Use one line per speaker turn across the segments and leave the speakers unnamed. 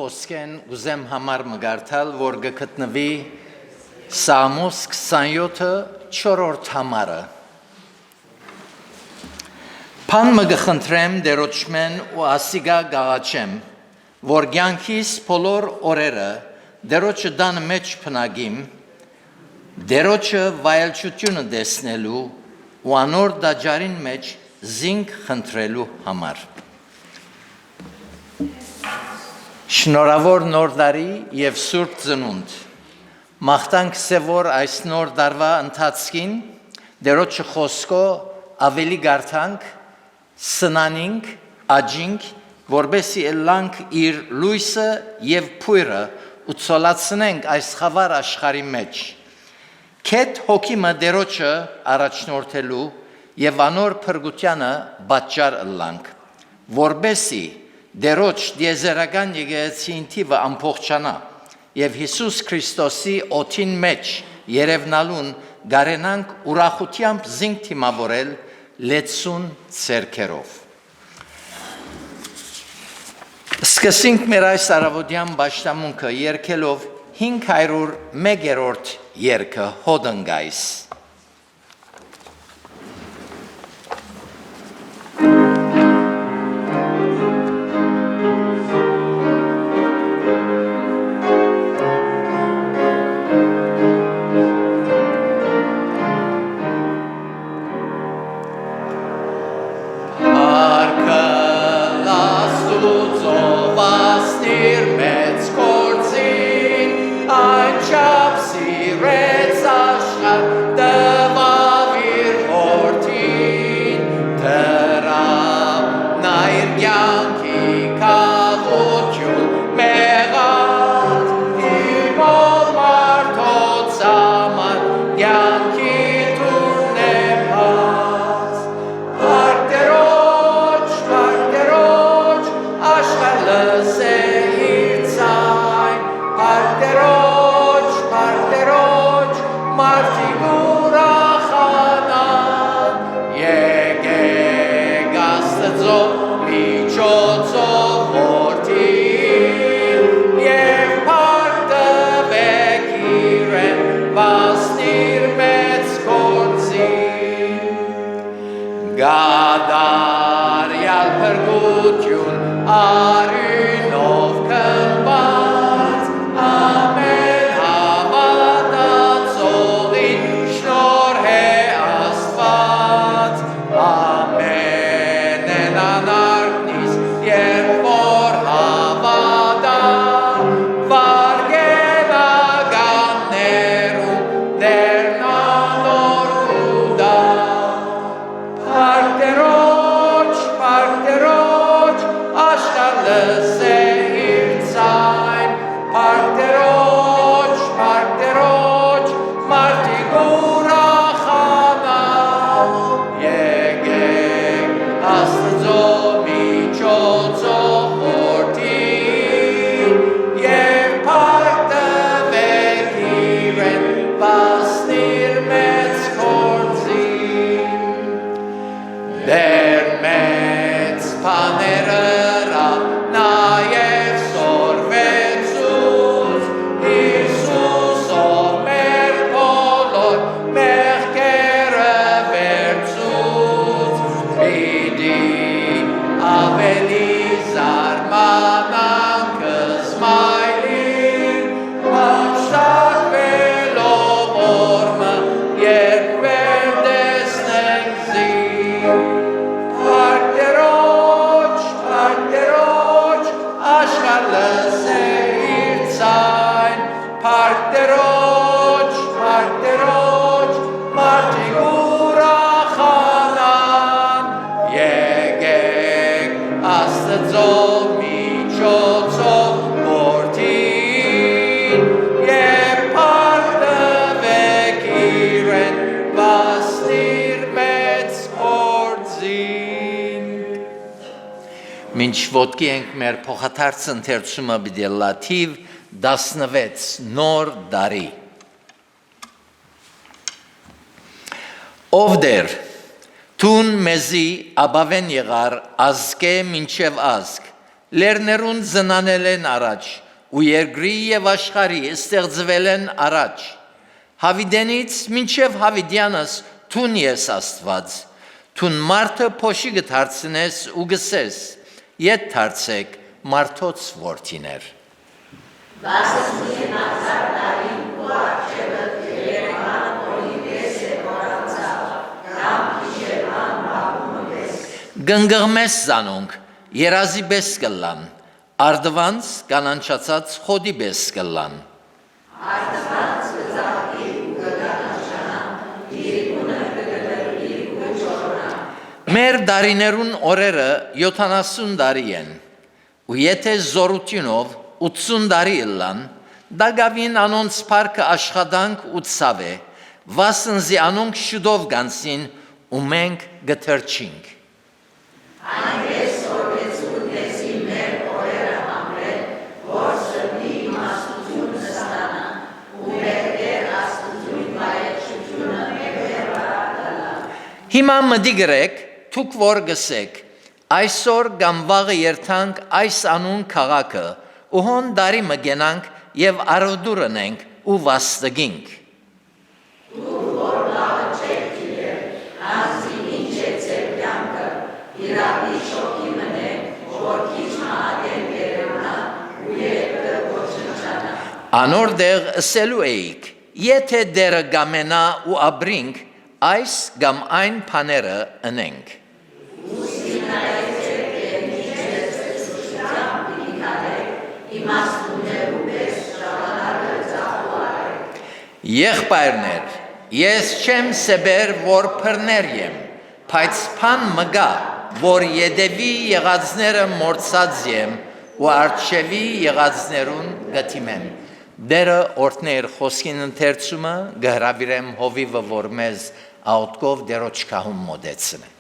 խոսքեն ուզեմ համար մգարթալ, որ գտնվի Սամոս 27-ը 4-րդ համարը։ Փան մգխնդրեմ դերոճմեն ու ասիգա գաղաչեմ, որ կյանքիս բոլոր օրերը դերոճը դան մեջ փնագիմ, դերոճը վայելչությունը դեսնելու ու անոր դաջարին մեջ զինք խնդրելու համար։ Շնորհավոր նոր տարի եւ սուրբ ծնունդ։ Մաղթանք սեվոր այս նոր տարվա ընթացքին դերոճը խոսքո ավելի գարթանք, սնանինք, աջինք, որբեսի ելանք իր լույսը եւ փույրը ու ցոլացնենք այս խավար աշխարհի մեջ։ Քեթ հոգիմը դերոճը առաջնորդելու եւ անոր փրկությանը պատճառ ըլլանք, որբեսի դերոճ դիեզերական եկեղեցին թիվը ամփոխչանա եւ Հիսուս Քրիստոսի օթին մեջ երևնալուն գարենանք ուրախությամբ զինք թիմավորել լեցուն ցերքերով։ Սկսենք մեր այս արավոդյան պաշտամունքը երգելով 501-րդ երգը հոդնգայս։ Մինչ ոտքի ենք մեր փոխադարձ ընթերցումը բիդելլա թիվ 16 նոր դարի։ Ով դեր, թուն մեզի աբավեն եղար ազգե մինչև ազգ, լերներուն զնանել են առաջ, ու երկրի և աշխարհի ստեղծվել են առաջ, Հավիդենից մինչև Հավիդյանս թուն ես Աստված, թուն մարդը փոշի գթարցնես ու գսես, ետ թարցեք մարդոց որդիներ։ Գնգղմես զանոնք, երազի բես կլան, արդվանց կանանչացած խոդի բես կլան։ Մեր դարիներուն օրերը 70 տարի են, ու եթե զորությունով 80 տարի ըլլան, դա գավին անոնց պարկը աշխատանք ու ցավ է, վասնզի անոնք շուտով գանցին ու մենք գթրջինք։ Հիմա մտի գրեք, թուք որ գսեք, այսօր կամ վաղը երթանք այս անուն քաղաքը, ու հոն դարի մգենանք և արոդուր ընենք ու վաստգինք։ Անոր դեղ ըսելու էիք, եթե դերը գամենա ու աբրինք, այս կամ այն պաները ընենք։ Եղբայրներ, ես չեմ սեբեր, որ փռներ եմ, բայց պան մգա, որ յետևի եղածները մորցած եմ, ու արջևի եղածներուն գտիմեմ։ Դերը օրդներ խոսքին ընթերցումը գհրավիրեմ հովիվը, որ մեզ աղոտքով դերոջ կահում մոդեցն է։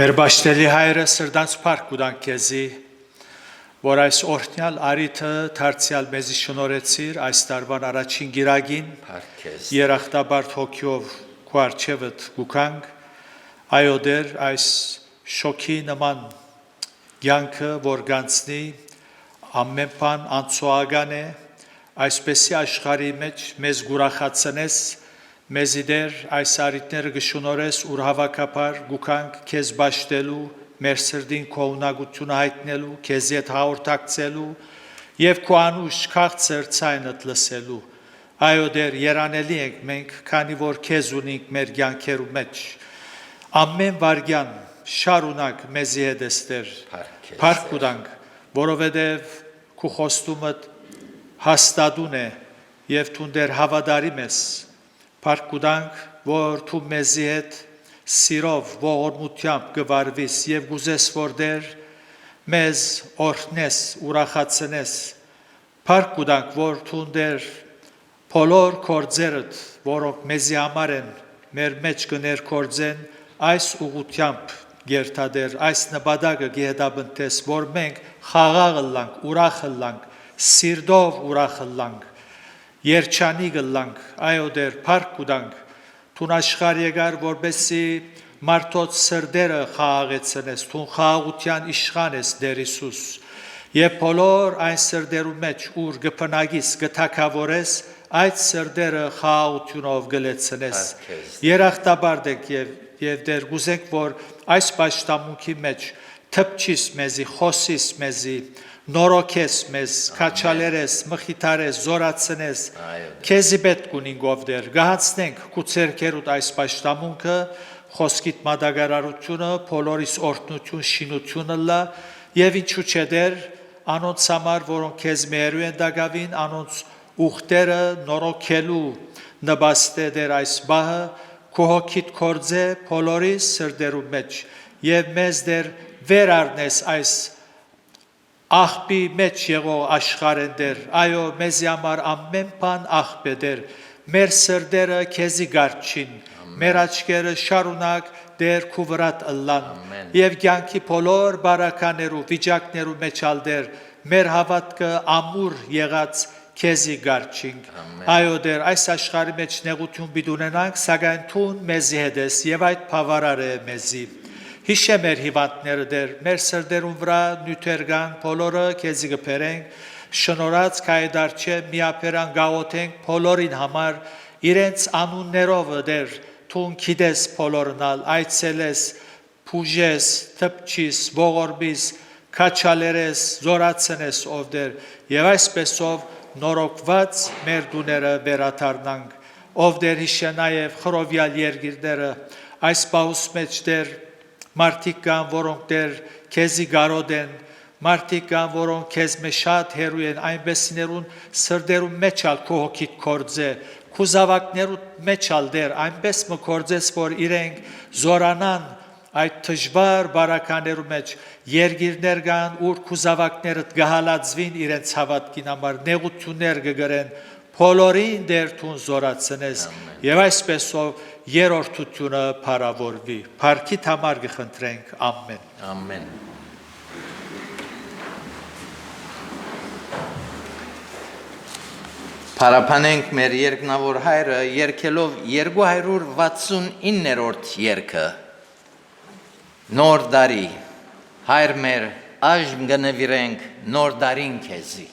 Մեր բաշտելի հայրը սրդանց պարկ ուդանք քեզի, որ այս օրհնյալ արիթը դարձյալ մեզի շնորհեցիր այս տարվան առաջին գիրագին, երախտաբարդ հոգիով քո առջևդ գուքանք, այո դեր այս շոքի նման կյանքը, որ գանցնի ամեն բան անցողական է, այսպեսի աշխարհի մեջ մեզ գուրախացնես, մեզի դեր այս արիտները գշնորհես ուր հավաքապար գուքանք քեզ բաշտելու, մեր սրդին քո ունակությունը հայտնելու, քեզ հետ հաղորդակցելու եւ քո անուշ քաղցր ցայնդ լսելու։ Այո դեր երանելի ենք մենք, քանի որ քեզ ունենք մեր կյանքերու մեջ։ Ամեն վարյան շարունակ մեզի հետ էստեր փառք ուտանք, որովհետև քո խոստումդ հաստատուն է եւ դու դեր հավատարիմ ես, փառք ուտանք, որ դու մեզի հետ սիրով ողորմությամբ գվարվիս եւ գուզես որ դեր մեզ օրհնես, ուրախացնես, փառք ուտանք, որ դու դեր բոլոր կորձերդ, որոնք մեզի համար են, մեր մեջ կներկործեն այս ուղությամբ գերտադեր այս նպատակը գեհդաբնտես, որ մենք խաղաղ լանք, ուրախ լանք, սիրտով ուրախ լանք, երջանիկ լանք, այո դեր փառք ուտանք, թուն աշխարհ եկար, որբեսի մարդոց սրդերը խաղաղեցնես, թուն խաղաղության իշխան ես դեր Հիսուս, եւ բոլոր այն սրդերու մեջ ուր գփնագիս գթակավորես, այդ սրդերը խաղաղությունով գլեցնես, երախտաբարդեք եւ դեր գուզենք, որ այս պաշտամունքի մեջ թփչիս մեզի, խոսիս մեզի, նորոքես մեզ, քաչալերես, մխիթարես, զորացնես, քեզի պետք ունենք ով դեր, գահացնենք քու ցերկերուտ այս պաշտամունքը, խոսքիդ մատակարարությունը, բոլորիս օրհնություն, շինությունը լա, եւ ինչու՞ չէ դեր, անոնց համար, որոնք քեզ մերու են դակավին, անոնց ուխտերը նորոքելու նպաստե դեր այս բահը, քո հոգիդ կորձե բոլորի սրդերու մեջ եւ մեզ դեր վեր առնես այս աղբի մեջ եղող աշխարհեն դեր, այո մեզի համար ամեն բան աղբ է դեր, մեր սրդերը քեզի գարչին, մեր աչքերը շարունակ դեր քու վրատ ըլլան եւ կյանքի բոլոր բարականերու վիճակներու մեջ ալ դեր մեր հավատքը ամուր եղած քեզի գարչինք այո դեր այս աշխարհի մեջ նեղություն պիտի ունենանք սակայն թուն մեզի հետ ես եւ այդ բավարար է մեզի հիշե մեր հիվանդները դեր մեր սրտերուն վրա նյութեր կան բոլորը քեզի կբերենք շնորհած կայդարչե միապերան գաղութենք բոլորին համար իրենց անուններով դեր թուն գիտես բոլորնալ այցելես փուժես թփչիս ողորմիս քաչալերես զորացնես ով դեր եւ այսպեսով նորոգված մեր դուները վերաթարնանք ով դեր հիշե նաեւ խրովյալ երգիրները այս պահուս մեջ դեր մարդիկ կան որոնք դեր քեզի գարոդ են մարդիկ կան որոնք քեզ մեջ շատ հերու են այնպեսիներուն սրդերուն մեջ ալ քո հոգիդ կորձե քո զավակներուն մեջ ալ դեր այնպես մը կորձես որ իրենք զորանան այդ թժվար բարականերու մեջ երգիրներ կան ուր քո զավակներդ գահալածվին իրենց հավատքին համար նեղություններ կգրեն բոլորին դեր թուն զորացնես եւ այսպեսով երրորդությունը փառավորվի փառքիդ համար կխնդրենք ամեն
ամեն Փառաբանենք մեր երկնավոր հայրը երկելով 269-րդ երգը Նոր դարի հայր մեր այժմ կնվիրենք նոր դարին քեզի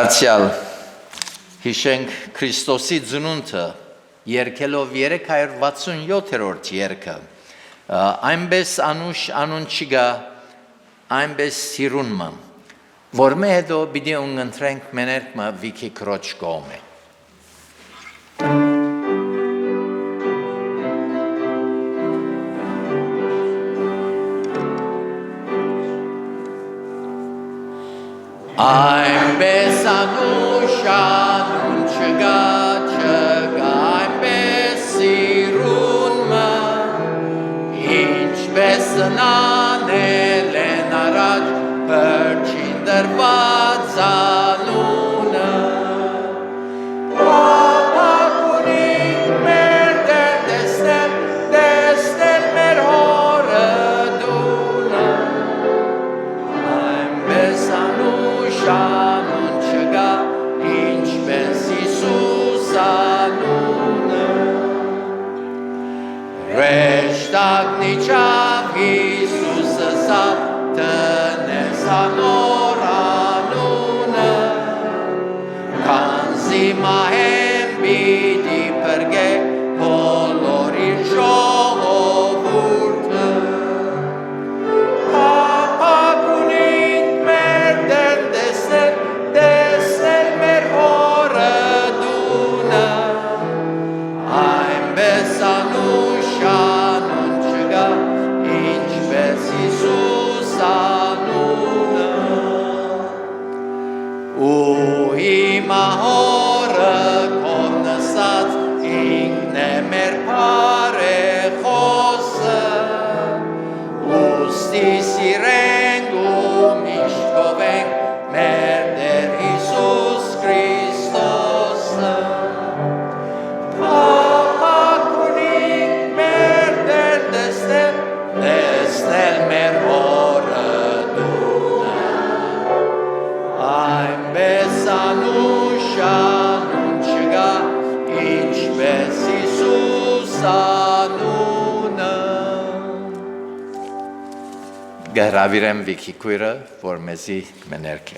Դարձյալ հիշենք Քրիստոսի ծնունդը երկելով 367-րդ երգը այնպես անուշ անուն չկա այնպես սիրունմը որ մե հետո պիտի ունգընտրենք մեներկմը վիքի քրոջ կողմը Այնպես անուշ անուն չկա այնպես սիրունմը ինչպես նանել են առաջ վերջին դրված անունը Ապակունին մեր դեր տեսնել մեր հորը դունը այնպես անուշ սիրենք ու միշտ գովենք մեր Տեր Հիսուս Քրիստոսը փափագունիկ մեր Տեր տեսնել մեր հորը դունը այնպես անուշանուն չգա ինչպես Հիսուս անունը Գհրավիրեմ Վիքի քույրը, որ մեզի կմներկե։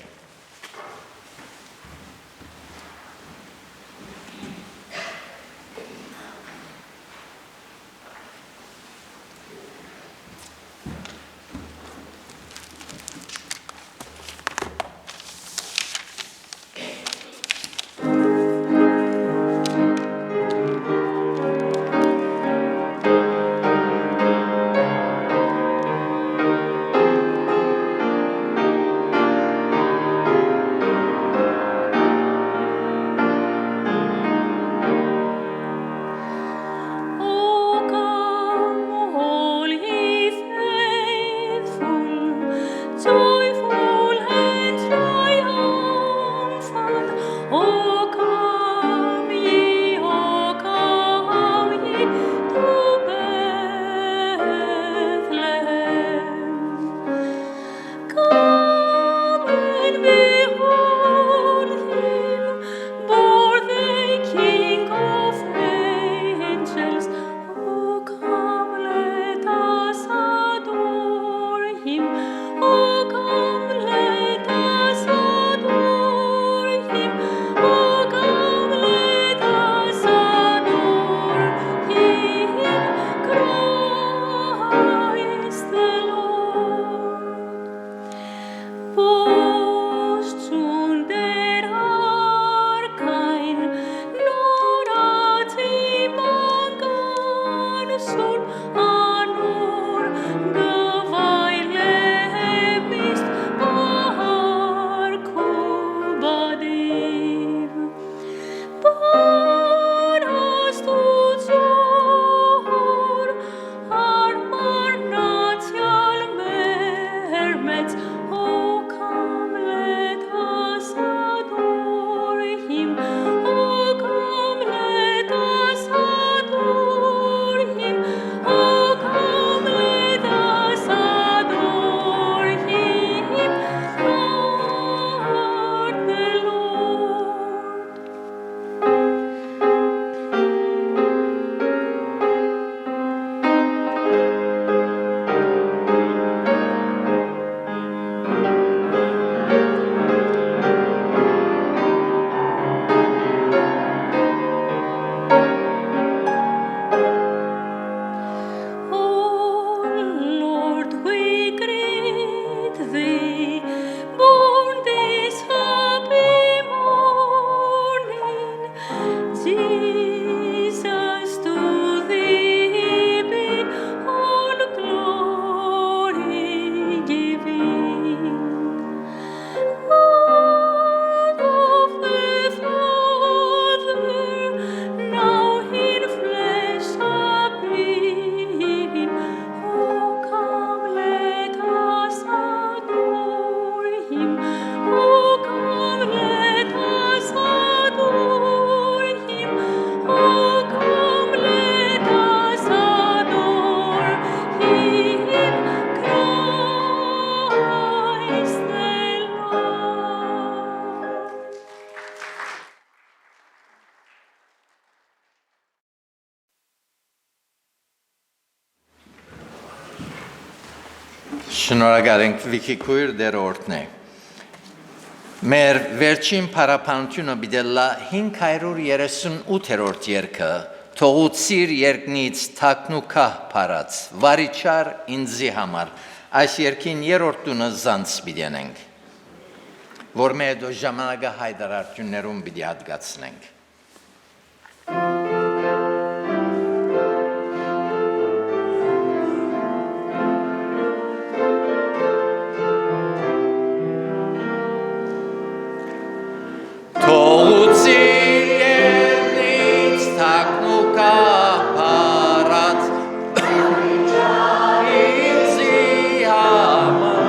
Շնորհակալ ենք Վիքի քույր դեր օրհնե։ Մեր վերջին փառապանությունը բիդելլա 538-րդ երգը Թողուցիր երկնից թակնուքա փարած վարիչար ինձի համար այս երգին երրորդ տունը զանց բիդենենք որ մեր դո ժամանակը հայտարարություններում պիտի հատկացնենք Համար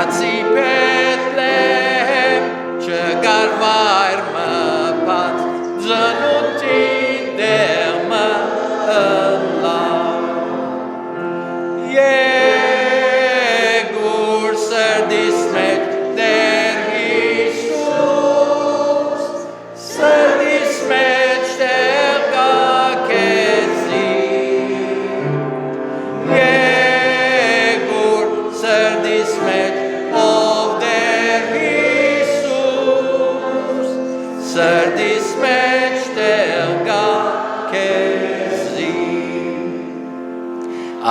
Արցի Բեթլեհեմ չկար վայր մփած ծնունդի դեղը ըլլավ Եգուր սրդիս մեջ Տեր Հիսուս սրդիս մեջ տեղ կա քեզի Եգուր սրդիս մեջ ով Տեր Հիսուս սրդիս մեջ տեղ կա քեզի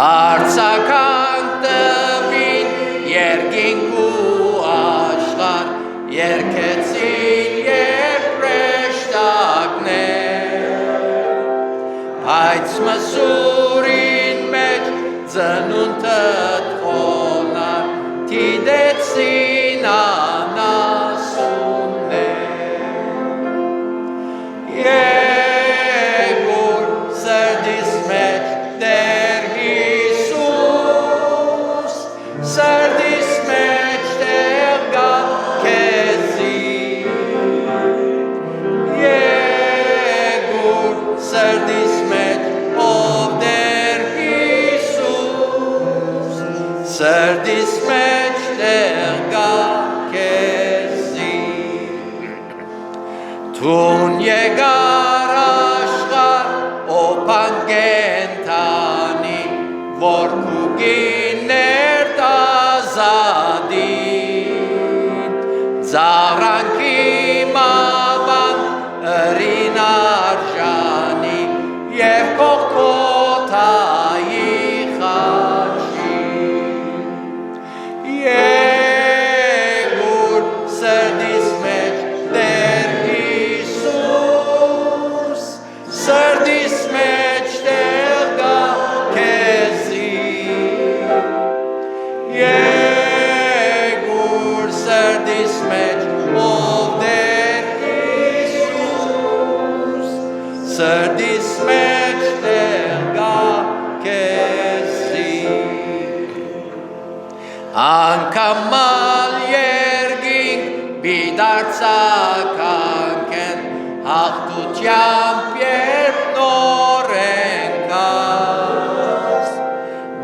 Արցական տվին երկինք ու աշխար երկեցին երբրեշտակներ Բայց մսուրին մեջ ծնունդը թխոնար թիդեցին անասուններ Եգուր սրդիս մեջ Տեր Հիսուս սրդիս մեջ տեղ կա քեզի Եգուր սրդիս մեջ ով Տեր Հիսուս սրդիս մեջ տեղ կա քեզի Թուն եկար աշխար օպան կենթանի որ կուգիներ տազադին Ձաղրանքի մավան ըրին արժանի և կողքոթայի խաչին Եգուր սրդիս մեջ Տեր Հիսուս սրդիս մեջ տեղ կա քեզի Եգուր սրդիս մեջ ով Տեր Հիսուս սրդիս մեջ տեղ կա քեզի Անկամալ երկինք բիդարձականք են հաղթությամբ երբ նոր ենք գաս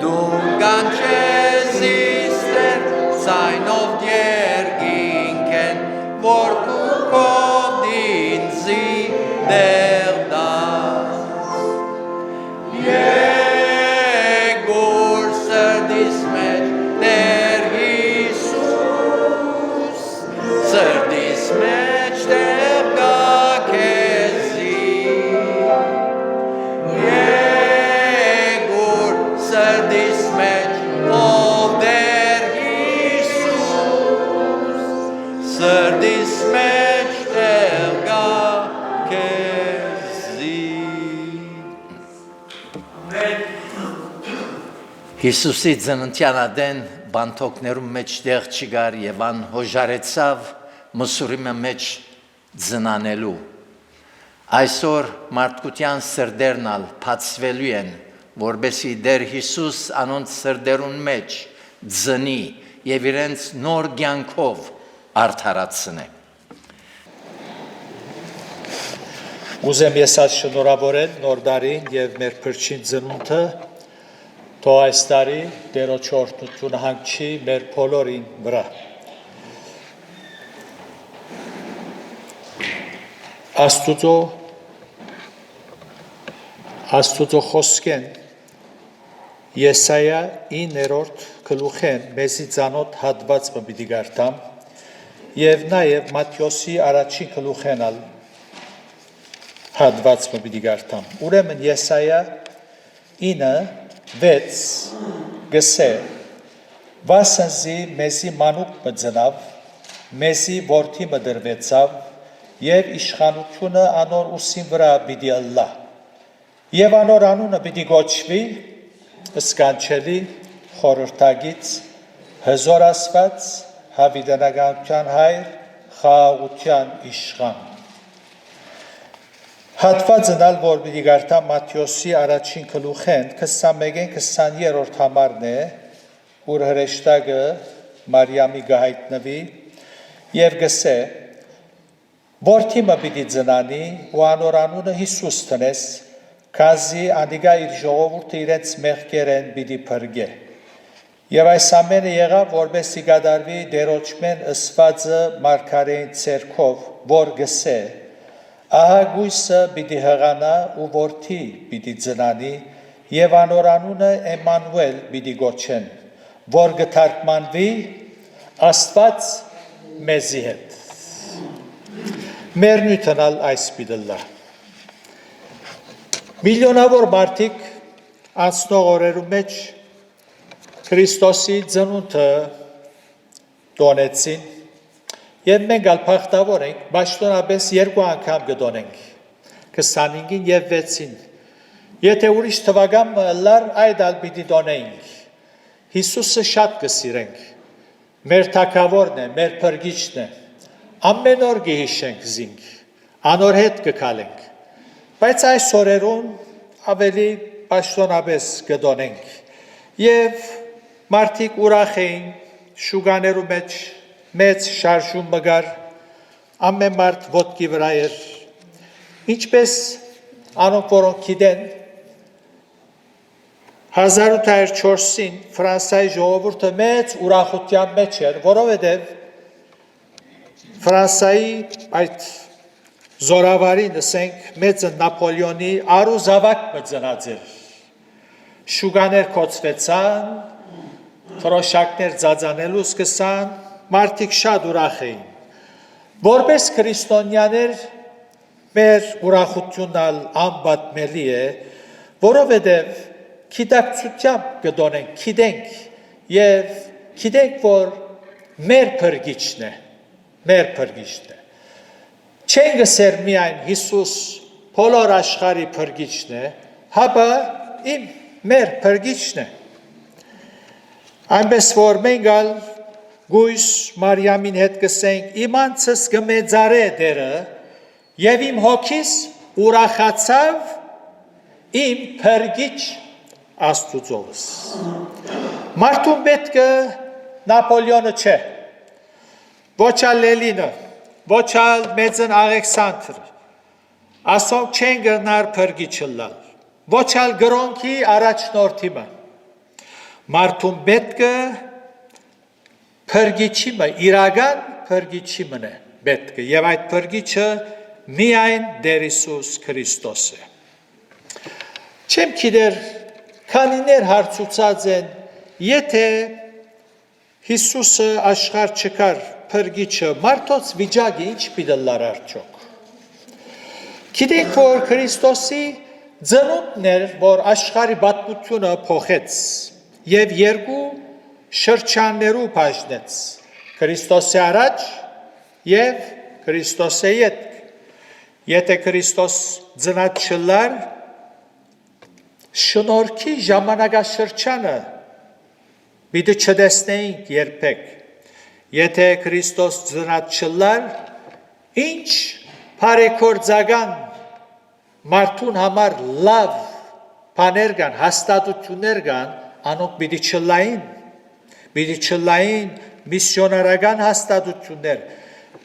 Դու կանչես Տեր ցայնով երկինք են որ կուքով դինձի դեղ դաս Եգուր սրդիս մեջ Տեր Հիսուս սրդիս մեջ տեղ կա քեզի Եգուր սրդիս մեջ ով Տեր Հիսուս սրդիս մեջ տեղ կա քեզի Հիսուսի ծննդյան ադեն բանթոկներում մեջ տեղ չկար եւ ան հոժարեցավ մսուրի մեջ ծնանելու Այսօր մարդկության սրդերնալ բացվելու են որբեսի Տեր Հիսուս անոնց սրդերուն մեջ ծնի եւ իրենց նոր կյանքով արդարացնե
Ուզեմ ես այս շնորհավորել նոր տարին եւ մեր փրկին ծնունդը թող այս տարի Տերոջ օրհնությունը հանգչի մեր բոլորին վրա Աստուծո խոսքեն Եսայա 9-րդ գլուխեն մեզի ծանոթ հատվածը պիտի գարտամ եւ նաեւ Մատթեոսի առաջին գլուխեն հատվածը պիտի գարտամ Ուրեմն Եսայա 9:6 գսե Վասնզի մեզի մանուկ մծնավ մեզի որդի մդրվեցավ եւ իշխանությունը անոր ուսին վրա պիտի ըլլա եւ անոր անունը պիտի գոչվի սկանչելի խորհրդագից հզոր ասված հավիտենականության հայր խաղաղության իշխան Հատվածն ալ որ պիտի գարտա Մատթեոսի առաջին գլուխեն 21-20-րդ համարն է ուր հրեշտակը Մարիամի գահիտնվի եւ գսե որդիմը պիտի ծնանի ու անոր անունը Հիսուս տնես քազի անդիգա իր ժողովուրդը իրենց մեղքերեն պիտի փրկե եւ այս ամենը եղավ որպեսզի գադարվի դերոճմեն ըսվածը մարգարեին ցերքով որ գսե ահա գույսը պիտի հղանա ու որդի պիտի ծնանի եւ անոր անունը Էմանուել պիտի գոչեն որ գթարգմանվի Աստված մեզի հետ մեր նույնանալ այս պիտելա միլիոնավոր մարդիկ անցնող օրերու մեջ Քրիստոսի ծնունդը տոնեցին եւ մենք ալ փախտավոր ենք պաշտոնապես երկու անգամ գտոնենք 25-ին եւ 6-ին եթե ուրիշ թվական լար այդ ալ պիտի տոնենք Հիսուսը շատ կսիրենք մեր թագավորն է մեր փրկիչն է ամեն օր գհիշենք զինք անոր հետ կքալենք բայց այս օրերուն ավելի պաշտոնապես գտոնենք եւ մարդիկ ուրախ էին շուգաներու մեջ մեծ շարժում մգար ամեն մարդ ոտքի վրա էր ինչպես անոնք որոնք գիտեն 1804-ին Ֆրանսիայի ժողովուրդը մեծ ուրախության մեջ էր որովհետև Ֆրանսիայի այդ զորավարին ասենք մեծ Նապոլեոնի արուզավակ մծնած էր շուգաներ կոծվեցան Թրոշակներ ծածանելու սկսան, մարդիկ շատ ուրախ էին։ Որպես քրիստոնյաներ մեր ուրախությունն անպատմելի է, որովհետև գիտակցությամբ կդոնենք, գիտենք եւ գիտենք, որ մեր փրկիչն է։ Չենք ասեր միայն Հիսուս բոլոր աշխարհի փրկիչն է, հապա մեր փրկիչն է։ Այնպես որ մենք ալ գույս Մարիամին հետ կսենք իմ անձս կմեծարե դերը եւ իմ հոգիս ուրախացավ իմ փրկիչ Աստուծոս Մարդուն պետք է Նապոլեոնը չէ ոչ ալ Լենինը ոչ ալ մեծն Ալեքսանդրը ասոնք չեն գնար փրկիչը լալ ոչ ալ գրոնքի առաջնորդիմը Մարդուն պետք է փրկիչիմը, իրական փրկիչիմն է պետք է, եւ այդ փրկիչը միայն Տեր Հիսուս Քրիստոս է։ Չեմ գիտեր, քանիներ հարցուցած են, եթե Հիսուսը աշխարհ չկար փրկիչը, մարդոց վիճակը ինչ պիտի լար արդյոք։ Գիտենք, որ Քրիստոսի ծնունդն էր, որ աշխարհի պատմությունը փոխեց։ Եվ երկու շրջաններու բաժնեց Քրիստոսի առաջ եւ Քրիստոսի յետք եթե Քրիստոս ծնած չլար շնորհքի ժամանակաշրջանը պիտի չտեսնեինք երբեք եթե Քրիստոս ծնած չլար ինչ բարեգործական մարդուն համար լավ բաներ կան հաստատություններ կան անոնք պիտի չլային միսիոնարական հաստատություններ,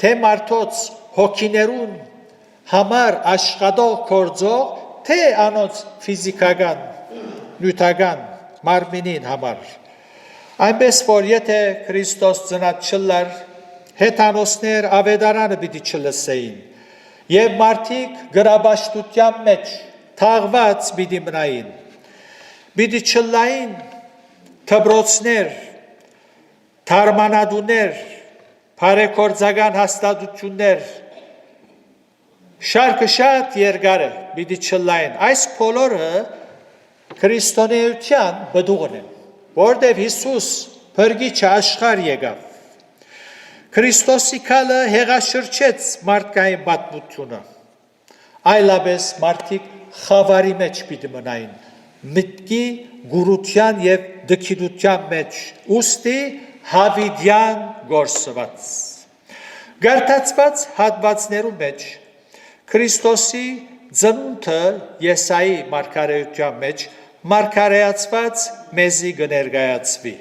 թե մարդոց հոգիներուն համար աշխատող կործող, թե անոնց ֆիզիկական, նյութական մարմինին համար։ Այնպես որ եթե Քրիստոս ծնած չլար, հեթանոսներ ավետարանը պիտի չլսեին, եւ մարդիկ գրաբաշխության մեջ թաղված պիտի մնային, պիտի չլային թբրոցներ, թարմանադուներ, բարեգործական հաստատություններ, շարքը շատ երկար է, պիտի չլային։ Այս բոլորը քրիստոնեության բդուղն են, որտեղ Հիսուս փրկիչը աշխարհ եկավ։ Քրիստոսի քալը հեղաշրջեց մարդկային պատմությունը։ Այլապես մարդիկ խավարի մեջ պիտի մնային, մտքի գուրության եւ դքիդության մեջ, ուստի հավիդյան գործված։ Գարտացված հատվածներու մեջ Քրիստոսի ծնունդը Եսայի մարգարեության մեջ մարգարեացված մեզի կներկայացվի։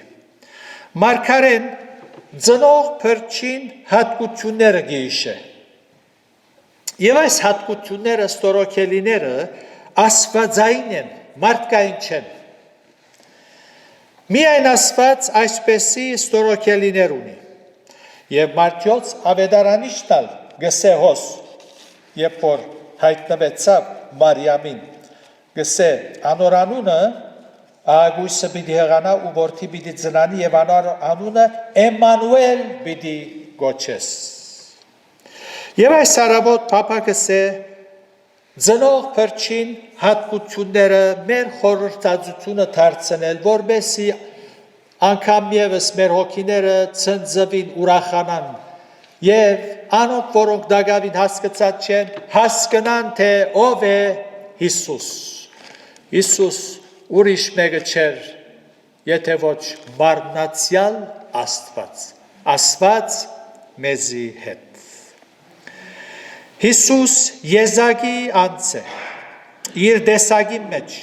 Մարգարեն Ծնող փրկին հատկությունները գիշե։ Եվ այս հատկությունները ստորոքելիները աստվածային են, մարդկային չեն։ Միայն Աստված այսպեսի ստորոքելիներ ունի։ Եվ Մատթեոս ավետարանիչ տալ գսե հոս, երբ որ հայտնվեցավ Մարիամին, գսե անոր անունը Ագույսը պիտի հեղանա ու որդի պիտի ծնանի եւ անունը Էմմանուել պիտի գոչես։ Եվ այս առավոտ Փափա գսե ծնող փրկին հատկությունները մեր խորհրդածությունը դարձնել, որբեսի անգամ եւս մեր հոգիները ցնցվին ուրախանան եւ անոնք որոնք դակավին հասկացած չեն հասկանան թե ով է Հիսուս։ Հիսուս ուրիշ մեկը չէր, եթե ոչ մարմնացյալ Աստված, Աստված մեզի հետ։ Հիսուս եզակի անց է, իր դեսագի մեջ,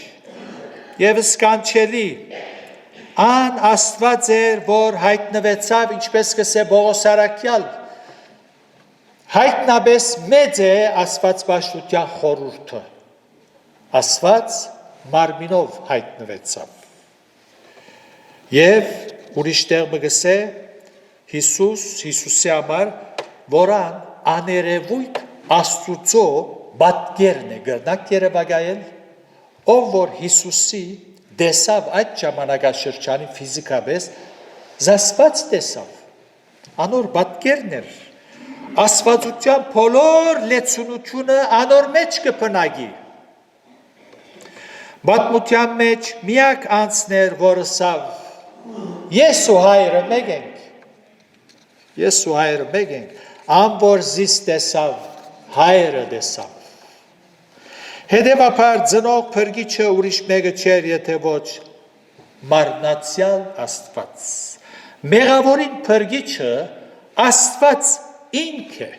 և սկանչելի, ան Աստված էր, որ հայտնվեցավ, ինչպես կսե Պողոս Արաքյալ, հայտնաբես մեծ է Աստվածպաշտության խորհուրդը, Աստված մարմինով հայտնվեցավ։ Եվ ուրիշ տեղ մգսե Հիսուսի համար, որան աներևույթ Աստուծո բատկերն է, գրնակ երևագայել, ով որ Հիսուսի դեսավ այդ ժամանակաշրջանի ֆիզիկապես, զասված տեսավ, անոր բատկերն էր, աստվածության բոլոր լեցունությունը անոր մեջ կպնագի, Բատմության մեջ միակ անցներ, որը սավ, ես ու հայրը մեկ ենք, ան որ զիս տեսավ, հայրը տեսավ։ Հետևաբար ծնող փրկիչը ուրիշ մեկը չէր, եթե ոչ մարմնացյալ Աստված։ Մեղավորին փրկիչը Աստված ինքը,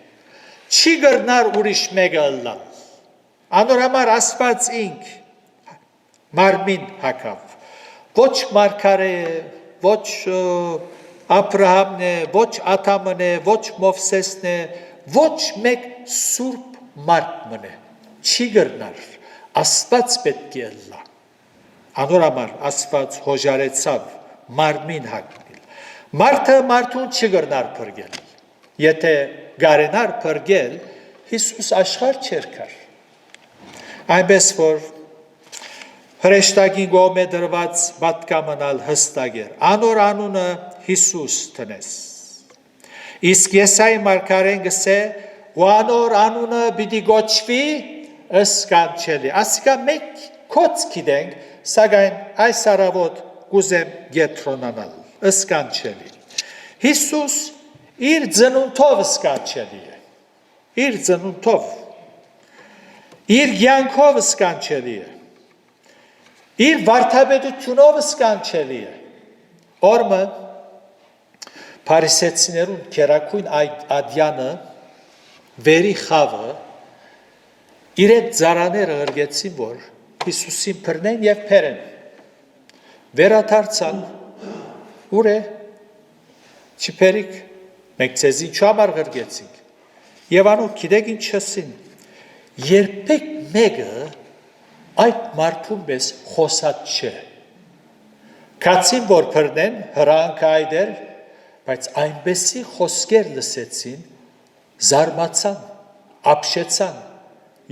չի գրնար ուրիշ մեկը ըլլալ։ Անոր համար Աստված ինք մարմին հակավ, ոչ մարգարե է, ոչ Աբրահամն է, ոչ Ադամն է, ոչ Մովսեսն է, ոչ մեկ սուրբ մարդ է, չի գրնար, Աստված պետք է ըլլա, անոր համար Աստված հոժարեցավ մարմին հակնել, մարդը մարդուն չի գրնար փրկել, եթե գարենար փրկել, Հիսուս աշխարհ չէր կար, այնպես որ հրեշտակին գոմե դրված բատկամանալ հստակ էր, անոր անունը Հիսուս տնես, իսկ Եսայի մարգարեն գսե, ու անոր անունը պիտի գոչվի սկանչելի, ասիկա մեկ կոց գիտենք, սակայն այս առավոտ կուզեմ գետրոնանալ, սկանչելի, Հիսուս իր ծնունդով սկանչելի է, իր ծնունդով, իր կյանքով սկանչելի է, իր վարդապետությունով սկանչելի է, օրմը փարիսեցիներուն կերակույն ադյանը վերի խավը իր այդ ծարաները հրգեցին, որ Հիսուսին փրնեն և փերեն, վերադարձան, ուր է, չիպերիք, մենք ձեզ ինչու համար հրգեցինք, և անոք գիտեք ինչ ասին, երբեք մեկը այդ մարդուն մեզ խոսած չէ, կացին, որ փրնեն, հրանքը այդ էր, բայց այնպեսի խոսքեր լսեցին, զարմացան, ապշեցան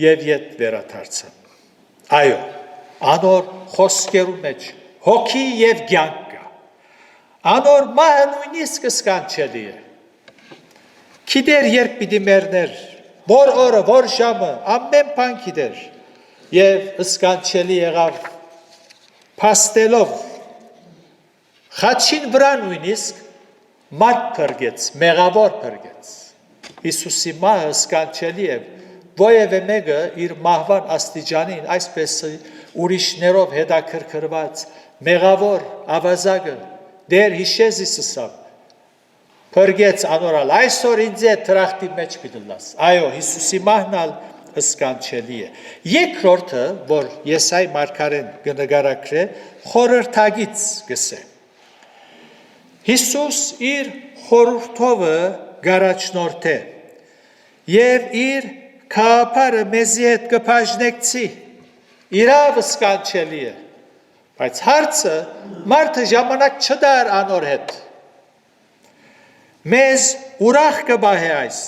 և ետ վերադարձան։ Այո, անոր խոսքերու մեջ հոգի և կյանք կա, անոր մահը նույնիսկ սկանչելի է, գիտեր երբ պիտի մեռներ, որ օրը, որ ժամը, ամեն բան գիտեր, և սկանչելի եղավ փաստելով, խաչին վրա նույնիսկ մարդ փրկեց, մեղավոր փրկեց, Հիսուսի մահը սկանչելի է, որևէ մեկը իր մահվան աստիճանին, այսպես ուրիշներով հետաքրքրված, մեղավոր ավազակը, դեր հիշեզի սսավ, փրկեց անորալ, այսօր ինձ է տրախտի մեջ պիտլաս, այո, Հիսուսի մահնալ սկանչելի է, երկրորդը, որ Եսայի մարգարեն կնկարագրե, խորհրդագից գսե, Հիսուս իր խորհրդովը գարաչնորդ է եւ իր քահապարը մեզի հետ կփաժնեկցի իրավ սկանչելի է բայց հարցը մարդը ժամանակ չդար անոր հետ մեզ ուրախ կբահե այս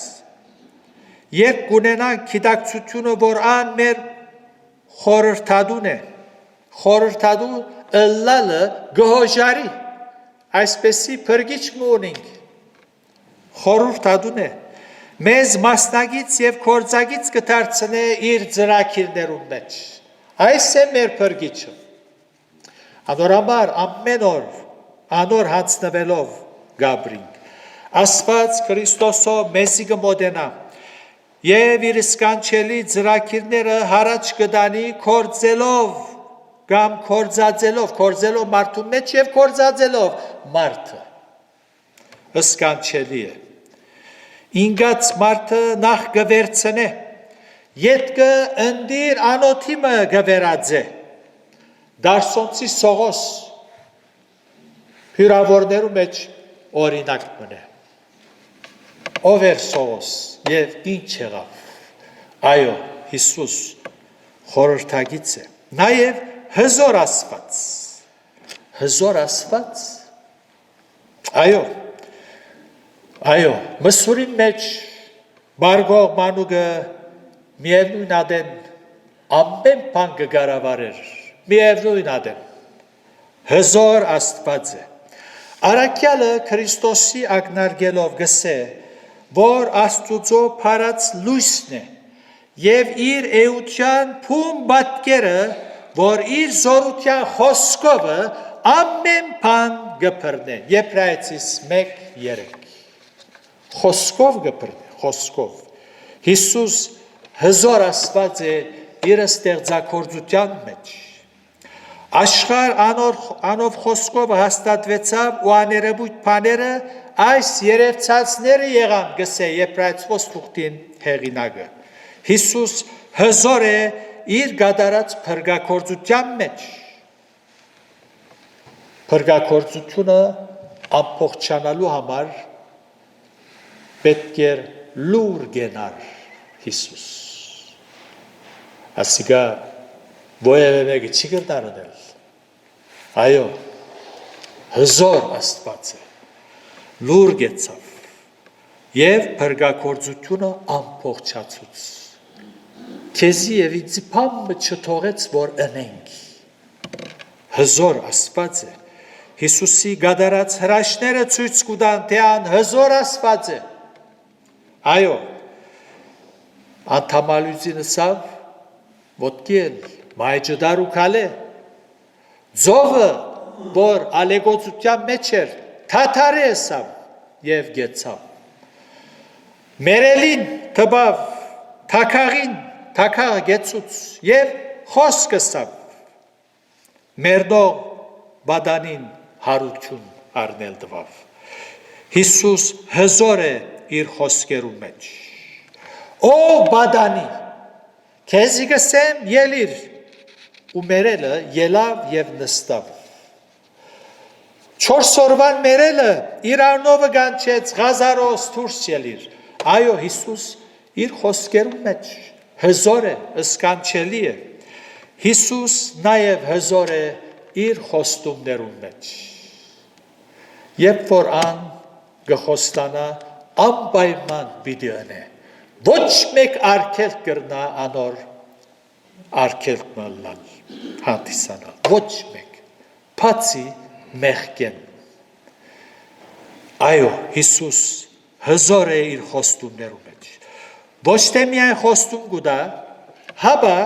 երբ կունենանք գիտակցությունը որ ան մեր խորհրդադուն է խորհրդադու ըլլալը գոհոժարի այսպեսի փրկիչ մունենք խորհրդադուն է մեզ մասնագից եւ կորձագից կդարձնե իր ծրագիրներում մեջ այս է մեր փրկիչը անորամար ամեն օր անոր հանձնվելով գաբրինք Աստված Քրիստոսով մեզի կմոտենա եւ իր սկանչելի ծրագիրները հարաճ կդանի կորձելով կամ կորձածելով մարդու մեջ եւ կորձածելով մարդը սկանչելի է ինգած մարդը նախ գվերցնե ետքը ընդիր անոթիմը գվերածե դարսոնցի սողոս հյուրավորներու մեջ օրինակ մնե ով էր սողոս եւ ինչ եղավ այո Հիսուս խորհրդագից է նաեւ հզոր Աստված այո մսուրի մեջ բարգող մանուկը միևնույն ադեն ամեն բան կգարավարեր միևնույն ադեն հզոր Աստված է Արաքյալը Քրիստոսի ակնարկելով գսե որ Աստուծո փարած լույսն է եւ իր էության փում բատկերը որ իր զորության խոսքովը ամեն բան գբրնե Եբրայեցիս 1:3 խոսքով գբրնե խոսքով Հիսուս հզոր Աստված է իր ստեղծագործության մեջ Աշխար անով խոսքով հաստատվեցավ ու աներևույթ բաները այս երևցածները եղան գսե Եբրայեցոս թուղթին հեղինակը Հիսուս հզոր է իր գադարած փրկագործության մեջ փրկագործությունը ամբողջանալու համար պետք է լուր գնար Հիսուս ասիկա Ոևէ մեկը չի կրտարնել այո հզոր Աստված է լուր գեցավ եւ փրկագործությունը ամբողջացուց քեզի եւ ինձ բամը չթողեց որ ընենք հզոր Աստված է Հիսուսի գադարած հրաշները ցույց կտան թե ան հզոր Աստված է այո անդամալույցի նսավ ոտքել Մայջդարու քալե Ձովը որ ալեգոցության մեջ էր թաթարեսավ եւ գեցավ Մերելին տբավ թակաղին թակաղ գեցուց եւ խոսքսավ Մերդող բադանին հարություն առնել տվավ Հիսուս հզոր է իր խոսքերու մեջ Ո բադանի քեզի գսեմ ելիր ու մերելը ելավ եւ նստավ Չորսորվան մերելը իր արնովը գանչեց Ղազարոս դուրս ելիր այո Հիսուս իր խոսքերում մեջ հզոր է սկանչելի է Հիսուս նաեւ հզոր է իր խոստումներում մեջ երբ որ ան գխոստանա անպայման պիտի անե ոչ մեկ արգելք կրնա անոր արգելք մալան հանդիսանալ ոչ մեկ բացի մեղքեն այո Հիսուս հզոր է իր խոստումներում մեջ ոչ թե միայն խոստում կուտա հաբա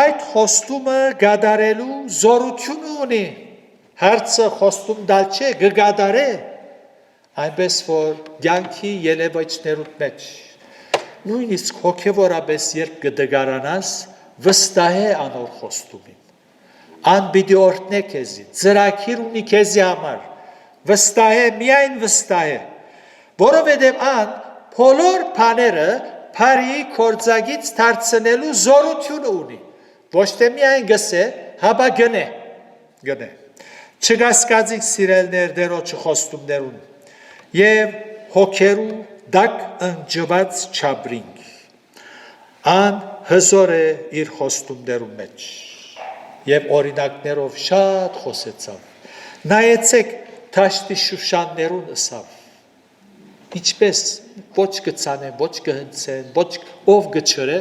այդ խոստումը գադարելու զորություն ունի հարցը խոստում դալ չէ գգադարե այնպես որ կյանքի ելևայցներուտ մեջ նույնիսկ հոգևորապես երբ կդգարանաս վստահ է անոր խոստումին ան պիտի օրհնե քեզի ծրագիր ունի քեզի համար վստահ է միայն վստահ է որովհետև ան բոլոր բաները բարի կորձագից դարձնելու զորություն ունի ոչ թե միայն գսե հաբա գնե չգասկածիկ սիրելներ դերոջը խոստումներուն եւ հոգերու դակ ընջված չաբրինք ան հզոր է իր խոստումներու մեջ եւ օրինակներով շատ խոսեցավ նայեցեք թաշտի շուշաններուն ըսավ ինչպես ոչ գցանեն ոչ կհնցեն ոչ ով գչրե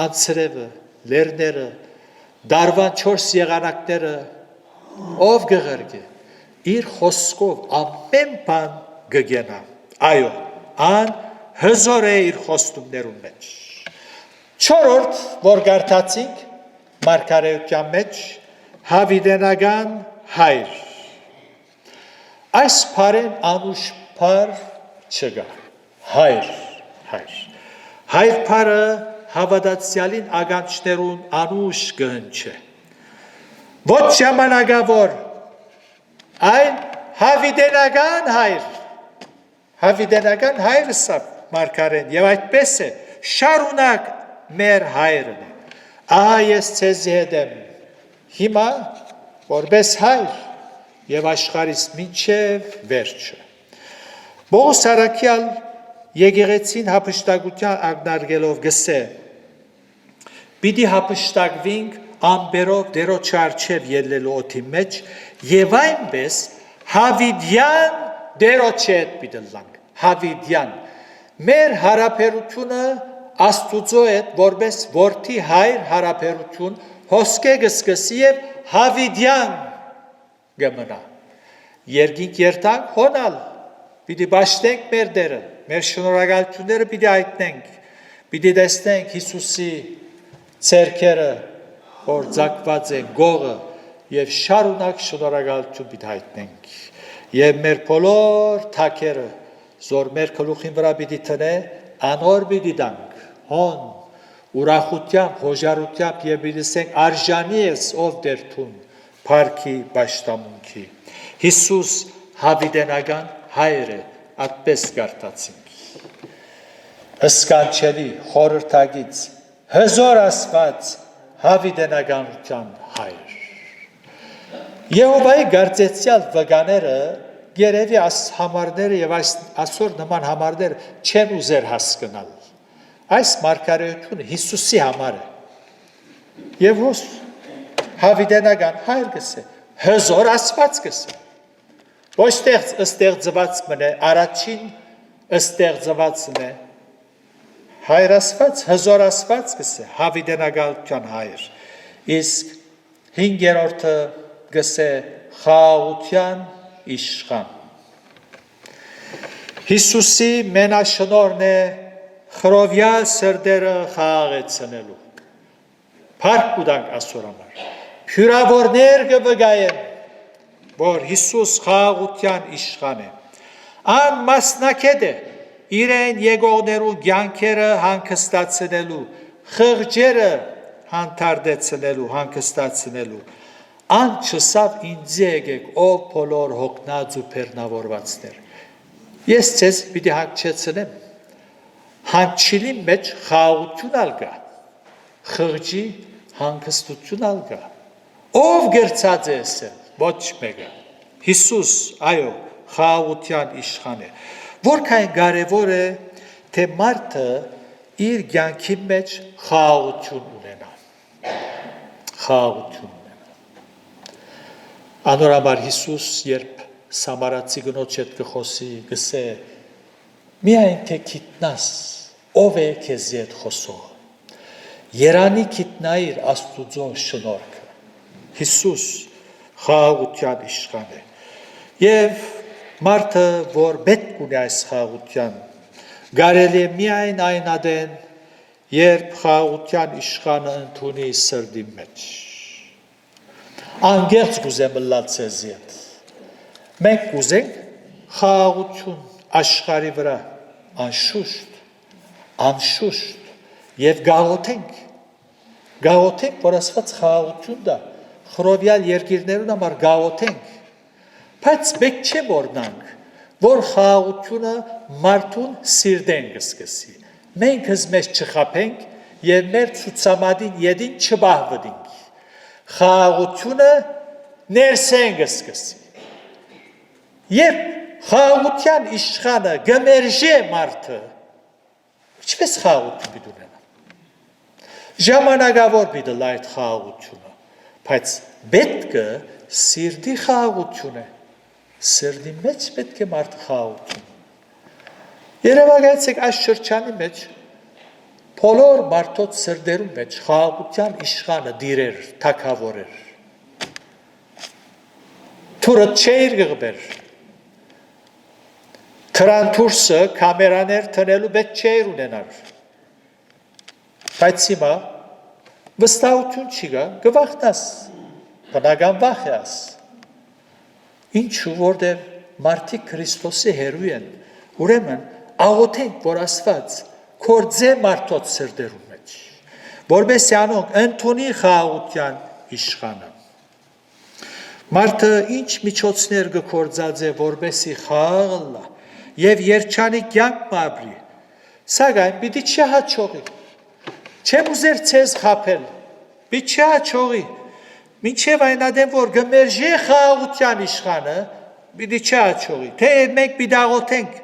անցրևը լերները դարվան 4 եղանակները ով գղրգե իր խոսքով ամեն բան գգենա այո ան հզոր է իր խոստումներուն մեջ չորրորդ որ գարտացինք մարգարեության մեջ հավիդենական հայր այս բարեն անուշ բար չգա հայր հայր բարը հավատացյալին ագանչներուն անուշ գհնչե ոչ ժամանակավոր այն հավիդենական հայր սա մարգարեն եւ այդպես է շարունակ մեր հայրն է ահա ես ցեզի հետ եմ հիմա որպես հայր եւ աշխարհից մինչեւ վերջը Բողոս Արաքյալ եկեղեցին հապշտակության ակնարկելով գսե պիտի հապշտակվինք ամբերով դերոջ արչև ելնելու օդի մեջ եւ այնպես հավիդյան դերոջ հետ պիտի լանք հավիդյան մեր հարաբերությունը Աստուծո հետ որպես որդի հայր հարաբերություն հոսքե գսկսի եւ հավիդյան գմնա երկինք երթանք հոնալ պիտի բաշտենք մեր դերը մեր շնորհակալությունները պիտի հայտնենք պիտի տեսնենք Հիսուսի ցերկերը որ ցակված է գողը եւ շարունակ շնորհակալություն պիտի հայտնենք եւ մեր բոլոր թակերը զոր մեր գլուխին վրա պիտի տնե անոր պիտի դանք հոն ուրախությամբ հոժարությամբ եւ պիտի արժանի ես ով դերթուն Փարքի Պաշտամունքի Հիսուս հավիդենական հայր է այդպես գարտացինք Սկանչելի խորհրդագից հզոր Աստված հավիդենականության հայր Եհովայի գարձեցյալ վկաները երևի համարները եւ այսօր նման համարներ չեն ուզեր հասկանալ այս մարգարեությունը Հիսուսի համար է եւ ո՞ս հավիդենական հայր գսե հզոր Աստված գսե ոչ ստեղծված մնե առաջին ստեղծվածն է հայր Աստված հզոր Աստված գսե հավիդենականության հայր իսկ 5-րդը գսե խաղաղության իշխան Հիսուսի մենաշնորհն է խրովյալ սրտերը խաղաղեցնելու Փառք ուտանք Աստծո համար Փյուրավորներ կվգայեն որ Հիսուս խաղաղության իշխան է ան մասնակետ է իրեն եկողներու կյանքերը հանգստացնելու խղճերը հանդարտեցնելու հանգստացնելու ան չսավ ինձ եկեք ով բոլոր հոգնած ու բեռնավորվածներ ես ցեզ պիտի հանգչեցնեմ հանչիլի մեջ խաղաղություն ալգա խղճի հանգստություն ալգա ով գրծած է ոչ մեկը Հիսուս այո խաղաղության իշխան է որքան կարևոր է թե մարդը իր կյանքի մեջ խաղաղություն ունենա խաղաղություն անորաբար Հիսուս երբ Սամարացի գնոջ հետ կխոսի գսե միայն թե գիտնաս ով է քեզ հետ խոսող երանի գիտնայիր Աստուծո շնորհքը Հիսուս խաղաղության իշխան է եւ մարդը որ պետք ունի այս խաղաղության կարելի է միայն այն ադեն երբ խաղաղության իշխանը ընդունի սրտի մեջ անգերց կուզեմ լացեզի հետ մենք կուզենք խաղաղություն աշխարհի վրա անշուշտ եւ գաղութենք որ Աստված խաղաղություն դա խրովյալ երկիրներուն համար գաղութենք բայց մենք չէ որնանք որ խաղաղությունը մարդուն սիրտեն կսկսի մենք մեզ չխափենք եւ մեր ցուցամադին յետին չբահվենք խաղաղությունը ներսեն գսկսի։ Երբ խաղաղության իշխանը գմերժե մարդը, ինչպես խաղաղություն պիտի ունենա։ Ժամանակավոր պիտի լա այդ խաղաղությունը, բայց պետք է սիրտի խաղաղություն է, սիրտի մեջ պետք է մարդը խաղաղություն։ Երևակայեցեք այս շրջանի մեջ բոլոր մարդոց սրտերում մեջ խաղաղության իշխանը դիրեր, թագավորեր։ Թուրը չէր գղբեր։ Թրանթուրսը կամերաներ տնելու պետք չէր ունենար։ Բայց հիմա վստահություն չի գա, գվախնաս, բնական վախ ես։ Ինչու որտեղ մարդիկ Քրիստոսի հերու են, ուրեմն աղոթենք, որ Աստված կործե մարդոց սրտերում մեջ, որպես անոնք ընդունի խաղաղության իշխանը։ Մարդը ինչ միջոցներ կգործած է, որպեսի խաղաղ լա եւ երջանիկ կյանք ապրի, սակայն պիտի չհաճողի։ Չեմ ուզեր ցեզ խաբել, պիտի չհաճողի։ Մինչև այն ադեմ, որ գմերժե խաղաղության իշխանը, պիտի չհաճողի։ Թե մենք պիտի աղոթենք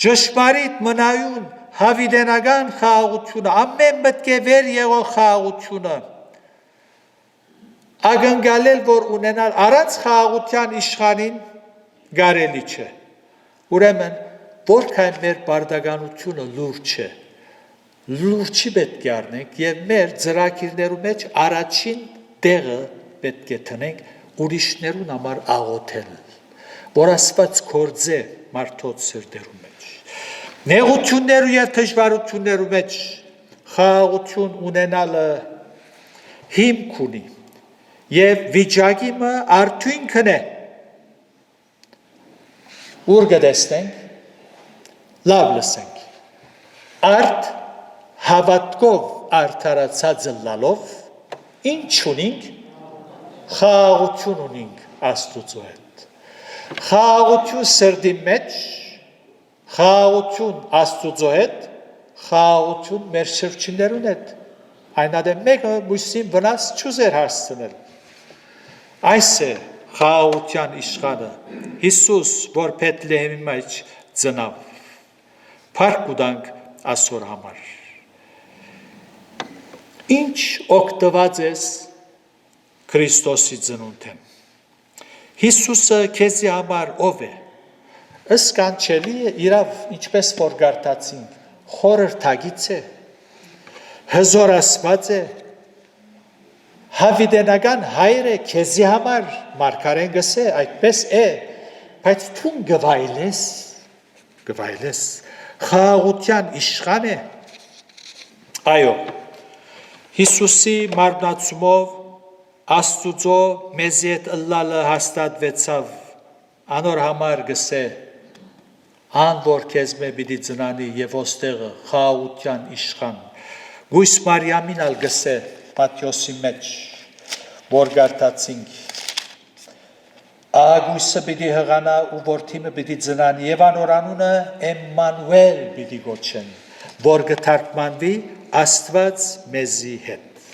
ճշմարիտ մնայուն հավիտենական խաղաղությունը, ամեն մտքի վեր եղող խաղաղությունը, ակնկալել, որ ունենալ առանց խաղաղության իշխանին կարելի չէ։ Ուրեմն, որքան մեր բարդականությունը լուրջ է, լուրջի պետք է առնենք եւ մեր ծրագիրներու մեջ առաջին տեղը պետք է տնենք ուրիշներուն համար աղոթել, որ Աստված կործե մարդոց սրտերու մեջ։ Նեղություններու եւ դժվարություններու մեջ խաղաղություն ունենալը հիմք ունի եւ վիճակիմը արդյունքն է։ Ուր գտեսնենք, լավ լսենք։ Արդ հավատքով արդարացած լալով ինչ ունենք, խաղաղություն ունենք Աստծո հետ։ Խաղաղություն սրտի մեջ, խաղաղություն Աստծո հետ, խաղաղություն մեր շրջիններուն հետ։ Այնադեմ մեկը մույսին վնաս չուզեր հասցնել։ Այս է խաղաղության իշխանը, Հիսուս, որ Բեթլեհեմի մեջ ծնավ, փառք ուտանք Աստծո համար։ Ինչ օգտված ես Քրիստոսի ծնունդեն։ Հիսուսը քեզի համար ով է։ Սկանչելի է իրավ, ինչպես որ գարտացինք, խորհրդագից է, հզորացված է, հավիտենական հայր է քեզի համար, մարգարեն գսե, այդպես է, բայց թուն գվայլես, խաղաղության իշխան է։ Այո, Հիսուսի մարմնացումով Աստուծո մեզի հետ ըլլալը հաստատվեցավ, անոր համար գսե, ան որ քեզ մե պիտի ծնանի եւ ոստեղը խաղաղության իշխան, Գույս Մարիամին ալ գսե Մատթեոսի մեջ, որ գարտացինք, ագույսը պիտի հղանա ու որդիմը պիտի ծնանի եւ անոր անունը Էմմանուել պիտի գոչեն, որ գթարգմանվի Աստված մեզի հետ։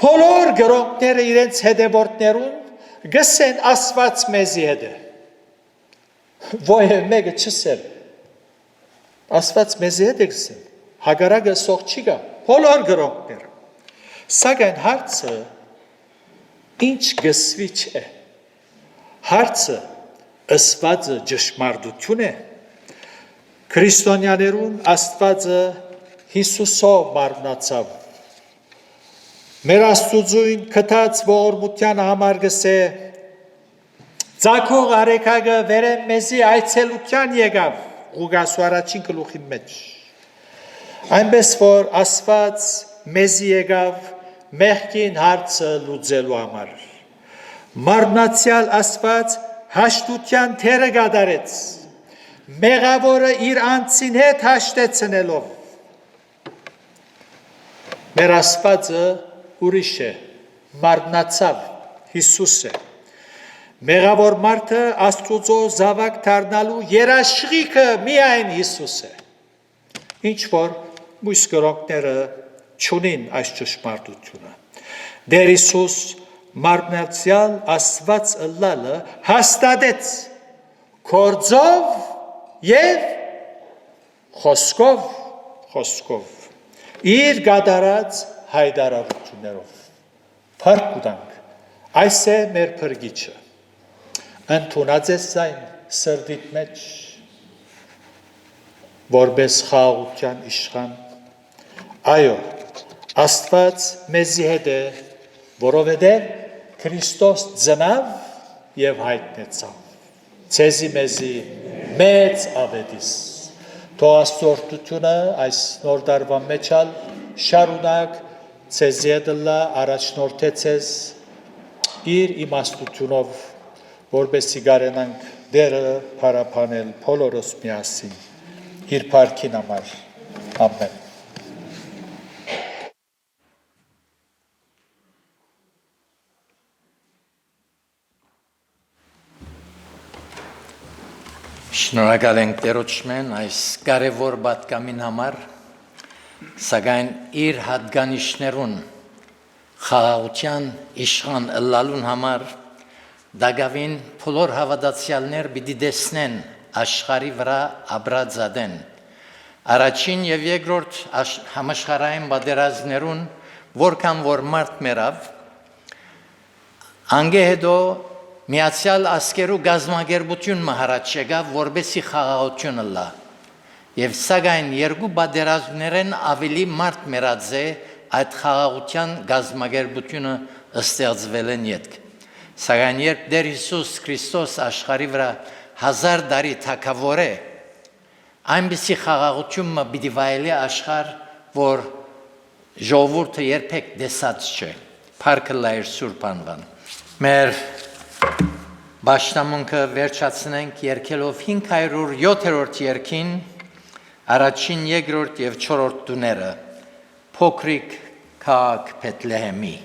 Բոլոր գրողները իրենց հետևորդներուն գսեն Աստված մեզի հետ է։ Ոյ մեկը չսեր, Աստված մեզի հետ է գսեն, հագարակը սող չի գա, բոլոր գրողները։ Սակայն հարցը ինչ գսվի չէ, հարցը ըսվածը ճշմարտություն է, քրիստոնյաներուն Աստվածը Հիսուսով մարմնացավ, մեր Աստուծույն կտած ողորմության համար գսե, ծագող արեքագը վերեմ մեզի այցելության եկավ, Ղուկասու առաջին գլուխի մեջ, այնպես որ Աստված մեզի եկավ մեղքին հարցը լուծելու համար, մարմնացյալ Աստված հաշտության թերը գադարեց, մեղավորը իր անձին հետ հաշտեցնելով, մեր Աստվածը ուրիշ է, մարմնացավ, Հիսուս է, մեղավոր մարդը Աստուծո զավակ դառնալու երաշխիքը միայն Հիսուս է, ինչ որ մույս գրողները չունին այս ճշմարտությունը, Դեր Հիսուս մարմնացյալ Աստված ըլլալը հաստատեց կործով և խոսքով իր գադարած հայդարարություններով փառք ուտանք այս է մեր փրկիչը ընդունած ես այն սրտիդ մեջ որպես խաղաղության իշխան այո Աստված մեզի հետ է որովհետև Քրիստոս ծնավ և հայտնեցավ ցեզի մեզի մեծ ավետիս թող աստորտությունը այս նոր դարվա մեջալ շարունակ ցեզի հետ լա առաջնորդեցես իր իմաստությունով որպեսզի գարենանք դերը փարապանել բոլորս միասին իր փառքին համար ամեն
Շնորհակալ ենք Տերոջմեն այս կարևոր պատգամին համար, սակայն իր հատկանիշներուն խաղաղության իշխան ըլլալուն համար դակավին բոլոր հավատացյալներ պիտի տեսնեն աշխարհի վրա ապրածադեն առաջին եւ երկրորդ համաշխարհային պատերազմներուն որքան որ մարդ մեռավ անգե հետո Միացյալ Ասկերու գազམ་ագերբություն մահարած եկավ, որպեսզի խաղաղությունը լա։ Եվ սակայն երկու պատերազմներեն ավելի մարդ մեռած է այդ խաղաղության գազམ་ագերբությունը ստեղծվել են յետք։ Սակայն երբ Տեր Հիսուս Քրիստոս աշխարհի վրա 1000 տարի թագավոր է, այնպիսի խաղաղությունը պիտի վայելի աշխարհ, որ ժողովուրդը երբեք տեսած չէ։ Փառքը լայր Սուրբ անվան։ Մեր Բաշտամունքը վերջացնենք երկելով 507-րդ երգին առաջին, երկրորդ և չորրորդ տուները փոքրիկ քաղաք Բեթլեհեմի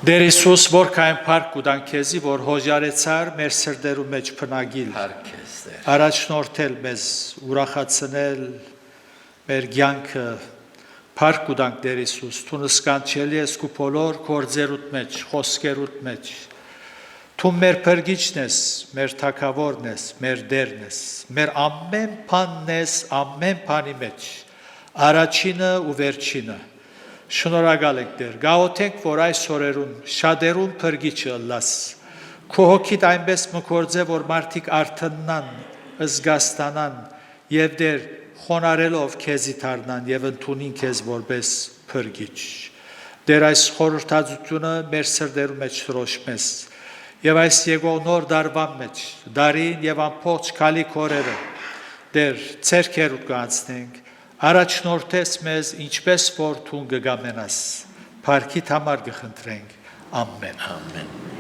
Դեր Հիսուս, որքան փառք կուտանք քեզի, որ հոժարեցար մեր սրտերում մեջ փնագիլ,
Փառքես Տեր։
առաջնորդել մեզ, ուրախացնել մեր կյանքը, փառք կուտանք Դեր Հիսուս, դու նսկանչելի ես քու բոլոր գործերուդ մեջ, խոսքերուդ մեջ, դու մեր փրկիչն ես, մեր թագավորն ես, մեր Տերն ես, մեր ամեն բանն ես, ամեն բանի մեջ, առաջինը ու վերջինը։ Շնորհակալ եք Տեր, գաղութենք, որ այս օրերուն շատերուն փրկիչը ըլլաս, քո հոգիդ այնպես մգործե, որ մարդիկ արթնան, զգաստանան եւ Տեր խոնարելով քեզի դառնան եւ ընդունին քեզ որպես փրկիչ։ Տեր այս խորհրդածությունը մեր սրտերում մեջ թրոշմես եւ այս եկող նոր դարվան մեջ, դարին եւ ամբողջ քալի քորերը Տեր ցերքերուտ կանցնենք, առաջնորդես մեզ ինչպես որ դու կգամենաս, փառքիդ համար կխնդրենք, ամեն։
Ամեն։